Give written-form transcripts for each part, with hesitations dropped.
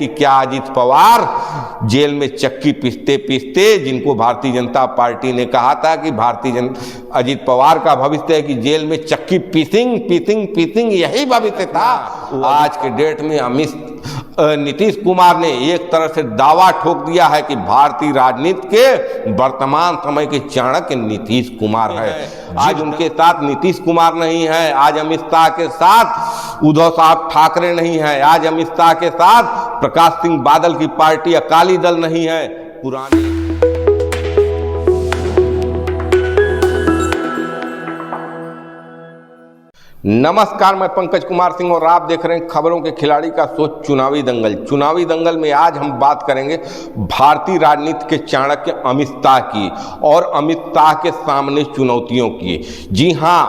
कि क्या अजित पवार जेल में चक्की पीसते पीसते, जिनको भारतीय जनता पार्टी ने कहा था कि अजित पवार का भविष्य है कि जेल में चक्की पीसिंग पीसिंग पीसिंग, यही भविष्य था। आज के डेट में नीतीश कुमार ने एक तरह से दावा ठोक दिया है कि भारतीय राजनीति के वर्तमान समय के चाणक्य नीतीश कुमार है। आज उनके साथ नीतीश कुमार नहीं है, आज अमित शाह के साथ उद्धव साहब ठाकरे नहीं है, आज अमित शाह के साथ प्रकाश सिंह बादल की पार्टी अकाली दल नहीं है। पुरानी नमस्कार, मैं पंकज कुमार सिंह और आप देख रहे हैं खबरों के खिलाड़ी का शो चुनावी दंगल। चुनावी दंगल में आज हम बात करेंगे भारतीय राजनीति के चाणक्य अमित शाह की और अमित शाह के सामने चुनौतियों की। जी हां,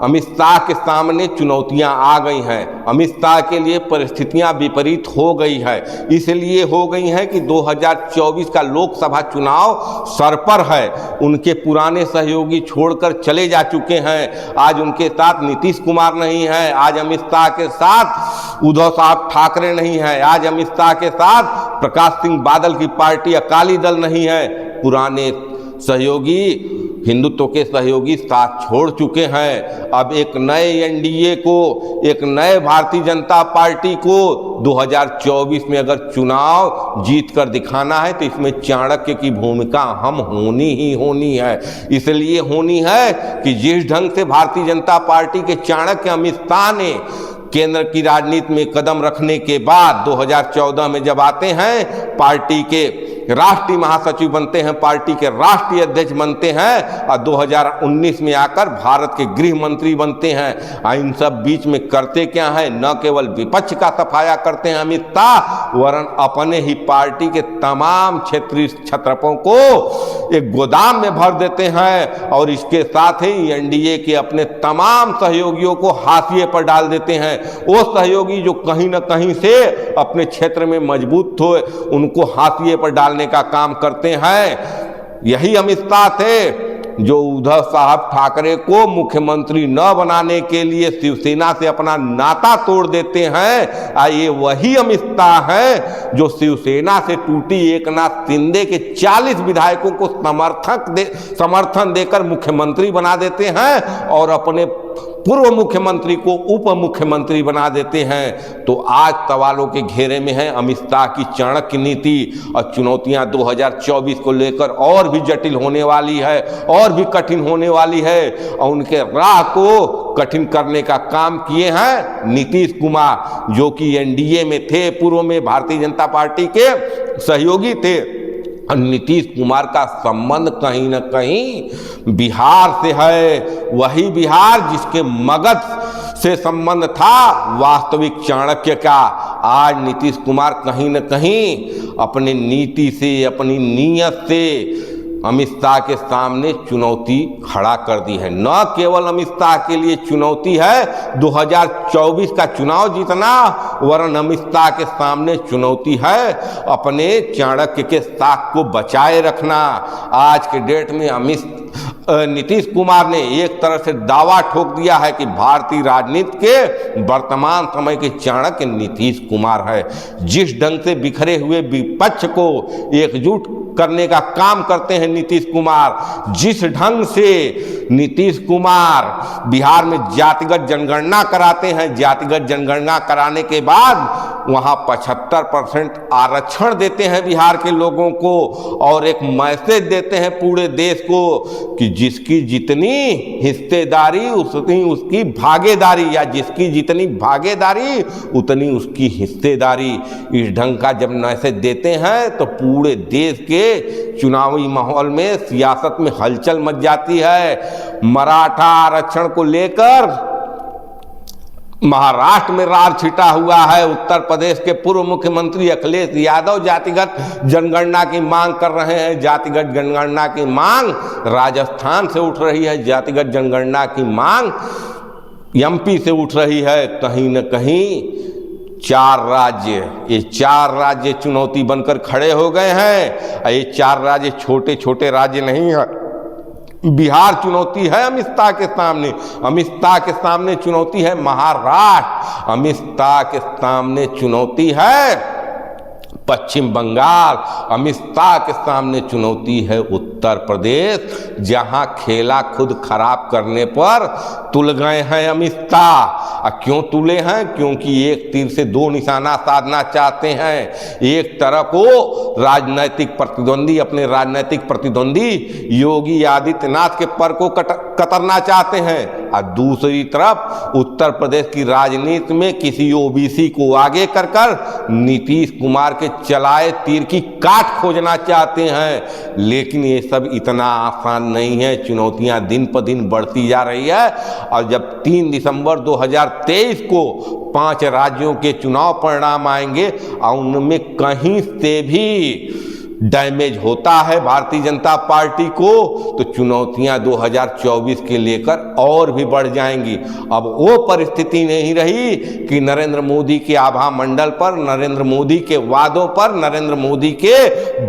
अमित शाह के सामने चुनौतियां आ गई हैं। अमित शाह के लिए परिस्थितियां विपरीत हो गई है। इसलिए हो गई हैं कि 2024 का लोकसभा चुनाव सर पर है। उनके पुराने सहयोगी छोड़कर चले जा चुके हैं। आज उनके साथ नीतीश कुमार नहीं है, आज अमित शाह के साथ उद्धव साहब ठाकरे नहीं है, आज अमित शाह के साथ प्रकाश सिंह बादल की पार्टी अकाली दल नहीं है। पुराने सहयोगी, हिंदुत्व के सहयोगी साथ छोड़ चुके हैं। अब एक नए एनडीए को, एक नए भारतीय जनता पार्टी को 2024 में अगर चुनाव जीत कर दिखाना है तो इसमें चाणक्य की भूमिका अहम होनी ही होनी है। इसलिए होनी है कि जिस ढंग से भारतीय जनता पार्टी के चाणक्य अमित शाह ने केंद्र की राजनीति में कदम रखने के बाद 2014 में जब आते हैं, पार्टी के राष्ट्रीय महासचिव बनते हैं, पार्टी के राष्ट्रीय अध्यक्ष बनते हैं और 2019 में आकर भारत के गृह मंत्री बनते हैं। इन सब बीच में करते क्या है, न केवल विपक्ष का सफाया करते हैं अमित शाह, वरन अपने ही पार्टी के तमाम क्षेत्रीय छत्रपों को एक गोदाम में भर देते हैं और इसके साथ ही एनडीए के अपने तमाम सहयोगियों को हाशिए पर डाल देते हैं। वो सहयोगी जो कहीं न कहीं से अपने क्षेत्र में मजबूत हो, उनको हाशिए पर डालने का काम करते हैं। यही अमित शाह थे जो उद्धव साहब ठाकरे को मुख्यमंत्री न बनाने के लिए शिवसेना से अपना नाता तोड़ देते हैं। ये वही अमित शाह है जो शिवसेना से टूटी एकनाथ शिंदे के 40 विधायकों को समर्थन देकर मुख्यमंत्री बना देते हैं और अपने पूर्व मुख्यमंत्री को उप मुख्यमंत्री बना देते हैं। तो आज सवालों के घेरे में है अमित शाह की चाणक्य नीति और चुनौतियां 2024 को लेकर और भी जटिल होने वाली है, और भी कठिन होने वाली है। और उनके राह को कठिन करने का काम किए हैं नीतीश कुमार, जो कि एनडीए में थे, पूर्व में भारतीय जनता पार्टी के सहयोगी थे। नीतीश कुमार का संबंध कहीं न कहीं बिहार से है, वही बिहार जिसके मगध से संबंध था वास्तविक चाणक्य का। आज नीतीश कुमार कहीं न कहीं अपनी नीति से, अपनी नीयत से अमित शाह के सामने चुनौती खड़ा कर दी है। न केवल अमित शाह के लिए चुनौती है 2024 का चुनाव जीतना, वरन अमित शाह के सामने चुनौती है अपने चाणक्य के साख को बचाए रखना। आज के डेट में नीतीश कुमार ने एक तरह से दावा ठोक दिया है कि भारतीय राजनीति के वर्तमान समय के चाणक्य नीतीश कुमार है। जिस ढंग से बिखरे हुए विपक्ष को एकजुट करने का काम करते हैं नीतीश कुमार, जिस ढंग से नीतीश कुमार बिहार में जातिगत जनगणना कराते हैं, जातिगत जनगणना कराने के बाद वहां 75% आरक्षण देते हैं बिहार के लोगों को और एक मैसेज देते हैं पूरे देश को कि जिसकी जितनी हिस्सेदारी उतनी उसकी भागीदारी, या जिसकी जितनी भागीदारी उतनी उसकी हिस्सेदारी। इस ढंग का जब मैसेज देते हैं तो पूरे देश के चुनावी माहौल में, सियासत में हलचल मच जाती है। मराठा आरक्षण को लेकर महाराष्ट्र में रार छिटा हुआ है। उत्तर प्रदेश के पूर्व मुख्यमंत्री अखिलेश यादव जातिगत जनगणना की मांग कर रहे हैं। जातिगत जनगणना की मांग राजस्थान से उठ रही है, जातिगत जनगणना की मांग एमपी से उठ रही है। कहीं न कहीं ये चार राज्य चुनौती बनकर खड़े हो गए हैं। ये चार राज्य छोटे छोटे राज्य नहीं है। बिहार चुनौती है अमित शाह के सामने, अमित शाह के सामने चुनौती है महाराष्ट्र, अमित शाह के सामने चुनौती है पश्चिम बंगाल। अमित शाह के सामने चुनौती है उत्तर प्रदेश, जहां खेला खुद खराब करने पर तुल गए हैं अमित शाह। क्यों तुले हैं? क्योंकि एक तीर से दो निशाना साधना चाहते हैं। एक तरफ वो राजनीतिक प्रतिद्वंदी, अपने राजनीतिक प्रतिद्वंदी योगी आदित्यनाथ के पर को कतरना चाहते हैं, और दूसरी तरफ उत्तर प्रदेश की राजनीति में किसी ओबीसी को आगे कर नीतीश कुमार के चलाए तीर की काट खोजना चाहते हैं। लेकिन ये सब इतना आसान नहीं है, चुनौतियां दिन पर दिन बढ़ती जा रही है। और जब 3 दिसंबर 2023 को 5 राज्यों के चुनाव परिणाम आएंगे और उनमें कहीं से भी डैमेज होता है भारतीय जनता पार्टी को, तो चुनौतियां 2024 के लेकर और भी बढ़ जाएंगी। अब वो परिस्थिति नहीं रही कि नरेंद्र मोदी के आभा मंडल पर, नरेंद्र मोदी के वादों पर, नरेंद्र मोदी के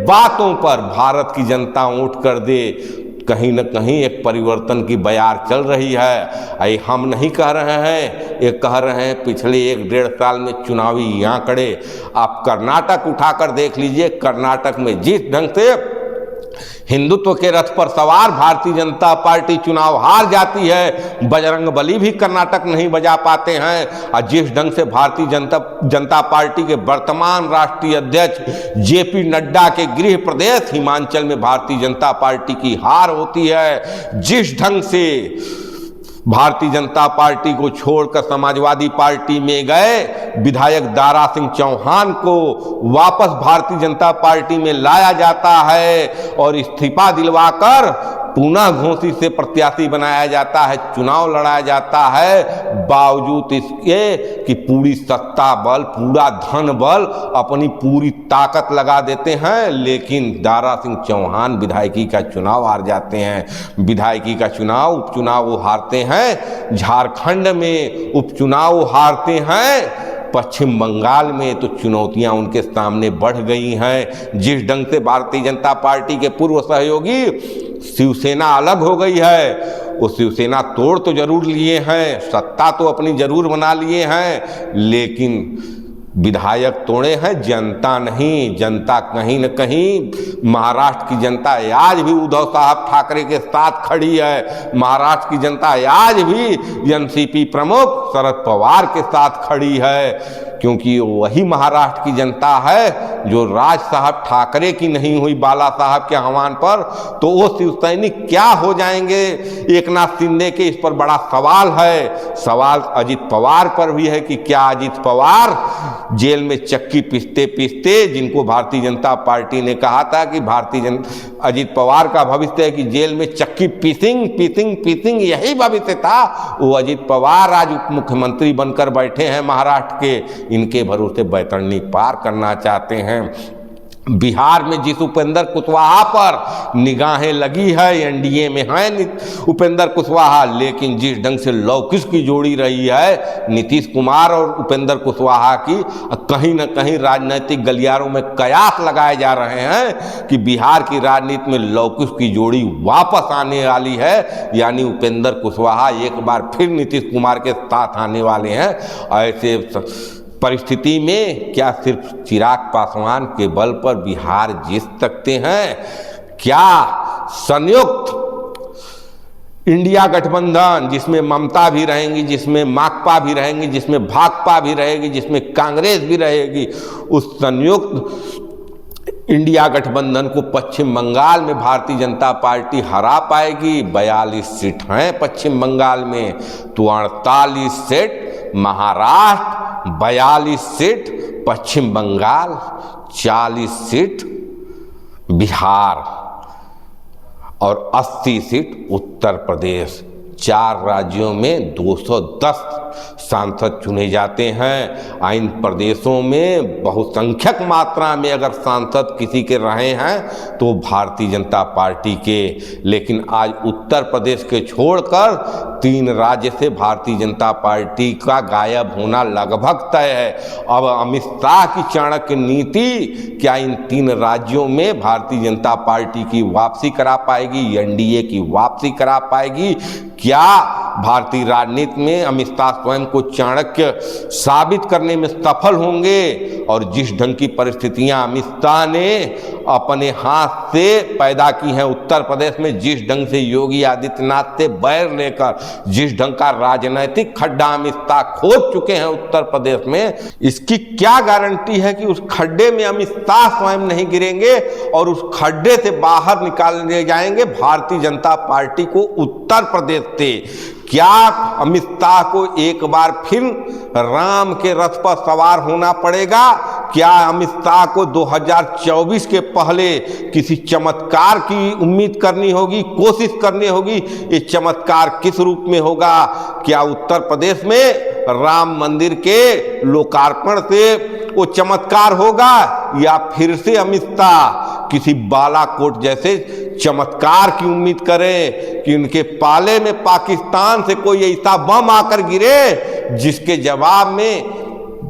बातों पर भारत की जनता वोट कर दे। कहीं न कहीं एक परिवर्तन की बयार चल रही है। ये हम नहीं कह रहे हैं, ये कह रहे हैं पिछले 1-1.5 साल में चुनावी आंकड़े। आप कर्नाटक उठाकर देख लीजिए, कर्नाटक में जिस ढंग से हिंदुत्व के रथ पर सवार भारतीय जनता पार्टी चुनाव हार जाती है, बजरंगबली भी कर्नाटक नहीं बजा पाते हैं। और जिस ढंग से भारतीय जनता पार्टी के वर्तमान राष्ट्रीय अध्यक्ष जेपी नड्डा के गृह प्रदेश हिमाचल में भारतीय जनता पार्टी की हार होती है, जिस ढंग से भारतीय जनता पार्टी को छोड़कर समाजवादी पार्टी में गए विधायक दारा सिंह चौहान को वापस भारतीय जनता पार्टी में लाया जाता है और इस्तीफा दिलवाकर पुनः घोषी से प्रत्याशी बनाया जाता है, चुनाव लड़ाया जाता है, बावजूद इसके कि पूरी सत्ता बल, पूरा धन बल, अपनी पूरी ताकत लगा देते हैं, लेकिन दारा सिंह चौहान विधायकी का चुनाव हार जाते हैं। विधायकी का चुनाव, उपचुनाव वो हारते हैं, झारखंड में उपचुनाव हारते हैं, पश्चिम बंगाल में तो चुनौतियां उनके सामने बढ़ गई हैं। जिस ढंग से भारतीय जनता पार्टी के पूर्व सहयोगी शिवसेना अलग हो गई है, वो शिवसेना तोड़ तो जरूर लिए हैं, सत्ता तो अपनी जरूर बना लिए हैं, लेकिन विधायक तोड़े हैं, जनता नहीं। जनता कहीं न कहीं महाराष्ट्र की जनता आज भी उद्धव साहब ठाकरे के साथ खड़ी है। महाराष्ट्र की जनता आज भी एनसीपी प्रमुख शरद पवार के साथ खड़ी है, क्योंकि वही महाराष्ट्र की जनता है जो राज साहब ठाकरे की नहीं हुई बाला साहब के आह्वान पर, तो वो शिव सैनिक क्या हो जाएंगे एक नाथ शिंदे के, इस पर बड़ा सवाल है। सवाल अजित पवार पर भी है कि क्या अजित पवार जेल में चक्की पीसते पीसते, जिनको भारतीय जनता पार्टी ने कहा था कि अजित पवार का भविष्य है कि जेल में चक्की पीसिंग यही भविष्य था, वो अजित पवार आज उप मुख्यमंत्री बनकर बैठे हैं महाराष्ट्र के, इनके भरोसे बैतरणी पार करना चाहते हैं। बिहार में जिस उपेंद्र कुशवाहा पर निगाहें लगी है, एनडीए में है उपेंद्र कुशवाहा, लेकिन जिस ढंग से लौकिश की जोड़ी रही है नीतीश कुमार और उपेंद्र कुशवाहा की, कहीं न कहीं राजनीतिक गलियारों में कयास लगाए जा रहे हैं कि बिहार की राजनीति में लौकिश की जोड़ी वापस आने वाली है, यानी उपेंद्र कुशवाहा एक बार फिर नीतीश कुमार के साथ आने वाले हैं। ऐसे परिस्थिति में क्या सिर्फ चिराग पासवान के बल पर बिहार जीत सकते हैं? क्या संयुक्त इंडिया गठबंधन, जिसमें ममता भी रहेंगी, जिसमें माकपा भी रहेंगी, जिसमें भाकपा भी रहेगी, जिसमें कांग्रेस भी रहेगी, उस संयुक्त इंडिया गठबंधन को पश्चिम बंगाल में भारतीय जनता पार्टी हरा पाएगी? 42 सीट हैं पश्चिम बंगाल में, तो 48 सीट महाराष्ट्र, 42 सीट पश्चिम बंगाल, 40 सीट बिहार और 80 सीट उत्तर प्रदेश। 4 राज्यों में 210 सांसद चुने जाते हैं। इन प्रदेशों में बहुसंख्यक मात्रा में अगर सांसद किसी के रहे हैं तो भारतीय जनता पार्टी के, लेकिन आज उत्तर प्रदेश के छोड़कर 3 राज्य से भारतीय जनता पार्टी का गायब होना लगभग तय है। अब अमित शाह की चाणक्य नीति क्या इन 3 राज्यों में भारतीय जनता पार्टी की वापसी करा पाएगी, एनडीए की वापसी करा पाएगी? क्या भारतीय राजनीति में अमित शाह स्वयं को चाणक्य साबित करने में सफल होंगे और जिस ढंग की परिस्थितियां अमित शाह ने अपने हाथ से पैदा की हैं उत्तर प्रदेश में, जिस ढंग से योगी आदित्यनाथ से बैर लेकर जिस ढंग का राजनीतिक खड्डा अमित शाह खोद चुके हैं उत्तर प्रदेश में, इसकी क्या गारंटी है कि उस खड्डे में अमित शाह स्वयं नहीं गिरेंगे और उस खड्डे से बाहर निकाल ले जाएंगे भारतीय जनता पार्टी को उत्तर प्रदेश से। क्या अमित शाह को एक बार फिर राम के रथ पर सवार होना पड़ेगा? क्या अमित शाह को 2024 के पहले किसी चमत्कार की उम्मीद करनी होगी, कोशिश करनी होगी? ये चमत्कार किस रूप में होगा? क्या उत्तर प्रदेश में राम मंदिर के लोकार्पण से वो चमत्कार होगा या फिर से अमित शाह किसी बालाकोट जैसे चमत्कार की उम्मीद करें कि उनके पाले में पाकिस्तान से कोई ऐसा बम आकर गिरे जिसके जवाब में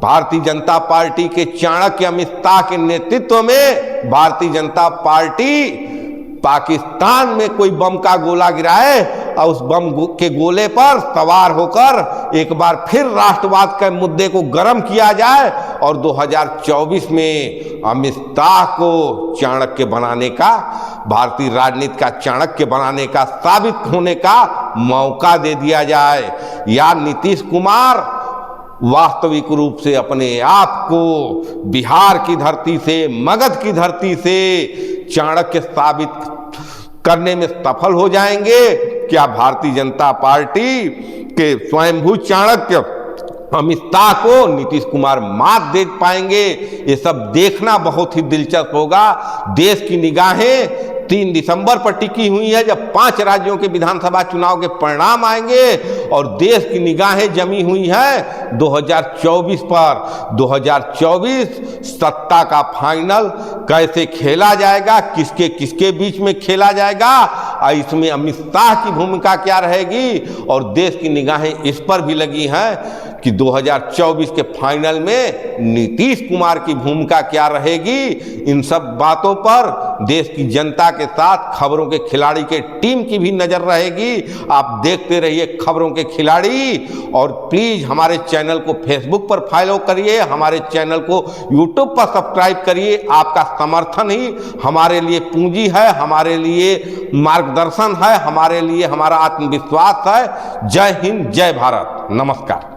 भारतीय जनता पार्टी के चाणक्य अमित शाह के नेतृत्व में भारतीय जनता पार्टी पाकिस्तान में कोई बम का गोला गिराए और उस बम के गोले पर सवार होकर एक बार फिर राष्ट्रवाद के मुद्दे को गर्म किया जाए और 2024 में अमित शाह को चाणक्य बनाने का, भारतीय राजनीति का चाणक्य बनाने का, साबित होने का मौका दे दिया जाए। या नीतीश कुमार वास्तविक रूप से अपने आप को बिहार की धरती से, मगध की धरती से चाणक्य साबित करने में सफल हो जाएंगे? क्या भारतीय जनता पार्टी के स्वयंभू चाणक्य अमित शाह को नीतीश कुमार मात दे पाएंगे? ये सब देखना बहुत ही दिलचस्प होगा। देश की निगाहें 3 दिसंबर पर टिकी हुई है जब 5 राज्यों के विधानसभा चुनाव के परिणाम आएंगे और देश की निगाहें जमी हुई है 2024 पर। 2024 सत्ता का फाइनल कैसे खेला जाएगा, किसके किसके बीच में खेला जाएगा, इसमें अमित शाह की भूमिका क्या रहेगी? और देश की निगाहें इस पर भी लगी हैं कि 2024 के फाइनल में नीतीश कुमार की भूमिका क्या रहेगी। इन सब बातों पर देश की जनता के साथ खबरों के खिलाड़ी के टीम की भी नजर रहेगी। आप देखते रहिए खबरों के खिलाड़ी और प्लीज हमारे चैनल को फेसबुक पर फॉलो करिए, हमारे चैनल को यूट्यूब पर सब्सक्राइब करिए। आपका समर्थन ही हमारे लिए पूंजी है, हमारे लिए मार्गदर्शन है, हमारे लिए हमारा आत्मविश्वास है। जय हिंद, जय भारत, नमस्कार।